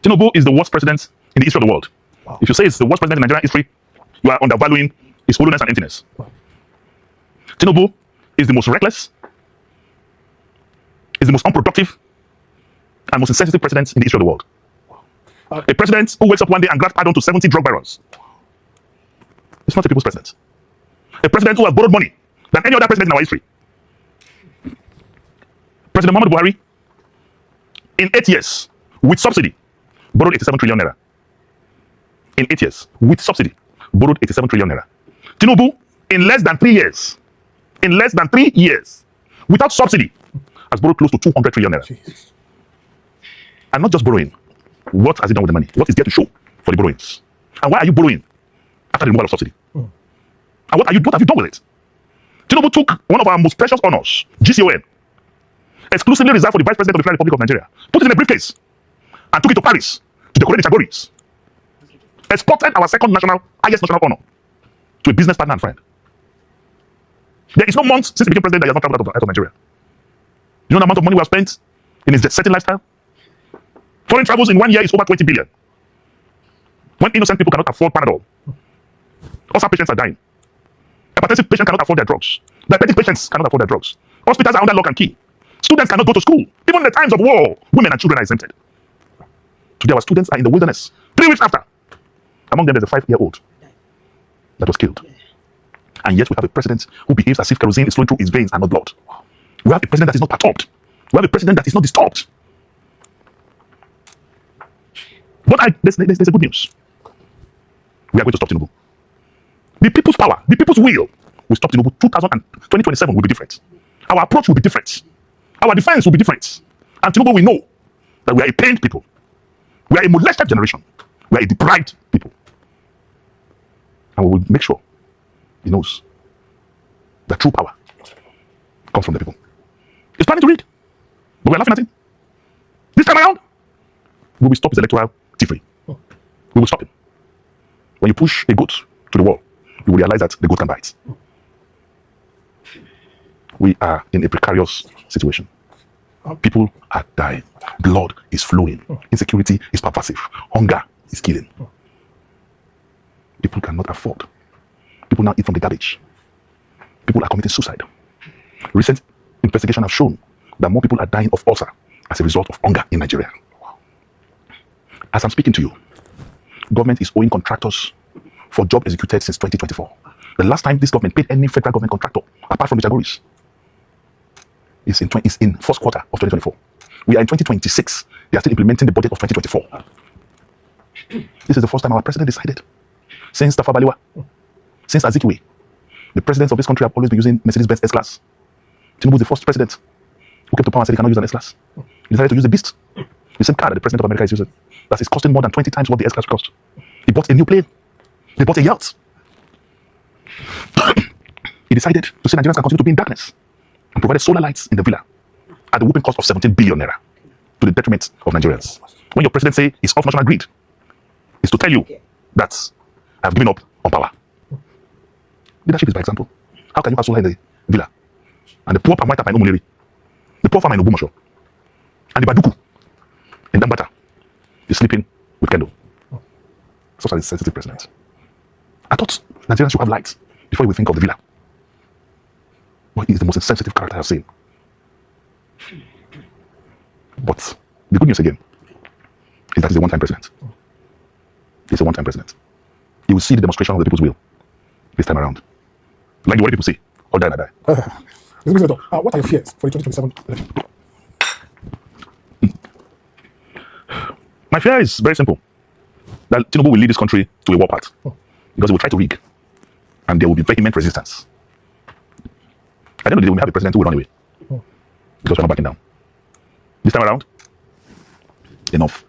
Tinubu is the worst president in the history of the world. Wow. If you say it's the worst president in Nigerian history, you are undervaluing his hollowness and emptiness. Wow. Tinubu is the most reckless, is the most unproductive, and most insensitive president in the history of the world. A president who wakes up one day and grants pardon to 70 drug barons. It's not a people's president. A president who has borrowed money than any other president in our history. President Muhammadu Buhari, in 8 years, with subsidy, borrowed 87 trillion naira. In 8 years, with subsidy, borrowed 87 trillion naira. Tinubu, in less than 3 years, without subsidy, has borrowed close to 200 trillion naira. Jesus. And not just borrowing. What has he done with the money? What is there to show for the borrowings? And why are you borrowing after the removal of subsidy? And what have you done with it? Tinubu took one of our most precious honors, GCON, exclusively reserved for the Vice President of the Federal Republic of Nigeria, put it in a briefcase, and took it to Paris to decorate the Chagoris. Exported our second highest national honor to a business partner and friend. There is no month since he became president that he has not traveled out of Nigeria. You know the amount of money we have spent in his jet-setting lifestyle? Foreign travels in 1 year is over 20 billion. When innocent people cannot afford Panadol, ulcer patients are dying. Hypertensive patients cannot afford their drugs. Diabetic patients cannot afford their drugs. Hospitals are under lock and key. Students cannot go to school. Even in the times of war, women and children are exempted. Today our students are in the wilderness. 3 weeks after, among them there's a 5-year-old that was killed. And yet we have a president who behaves as if kerosene is flowing through his veins and not blood. We have a president that is not perturbed. We have a president that is not disturbed. But there's a good news. We are going to stop Tinubu. The people's power, the people's will stop Tinubu. 2027 will be different. Our approach will be different. Our defense will be different. And Tinubu will know that we are a pained people. We are a molested generation. We are a deprived people. And we will make sure he knows that true power comes from the people. He's planning to read, but we're laughing at him. This time around, we will stop his electoral tiffany. We will stop him. When you push a goat to the wall, you will realize that the goat can bite. We are in a precarious situation. People are dying. Blood is flowing. Insecurity is pervasive. Hunger is killing. People cannot afford. People now eat from the garbage. People are committing suicide. Recent investigations have shown that more people are dying of ulcer as a result of hunger in Nigeria. As I'm speaking to you, government is owing contractors for job executed since 2024. The last time this government paid any federal government contractor, apart from the Chagoris, is in first quarter of 2024. We are in 2026. They are still implementing the budget of 2024. This is the first time our president decided. Since Tafawa Balewa, since Azikiwe, the presidents of this country have always been using Mercedes-Benz S-Class. Tinubu is the first president who came to power and said he cannot use an S-Class. He decided to use the Beast, the same car that the president of America is using. That is costing more than 20 times what the S-Class cost. He bought a new plane. He bought a yacht. He decided to say Nigerians can continue to be in darkness and provided solar lights in the villa at the whooping cost of 17 billion naira to the detriment of Nigerians. When your president say he's off national grid, is to tell you that I've given up on power. Leadership is by example. How can you have solar in the villa and the poor palm white in Umuleri, the poor farmer in Ogbomoso, and the Baduku in Dambata is sleeping with Kendo? Such a sensitive president. I thought Nigerians should have lights before you would think of the villa. But he is the most insensitive character I've seen. But the good news again is that he's a one-time president. He's a one-time president. He will see the demonstration of the people's will this time around. Like the way people say, all die and I die. What are your fears for the 2027 election? My fear is very simple. That Tinubu will lead this country to a war path. Because he will try to rig. And there will be vehement resistance. At the end of the day, we may have a president who will run away. Because we're not backing down. This time around, enough.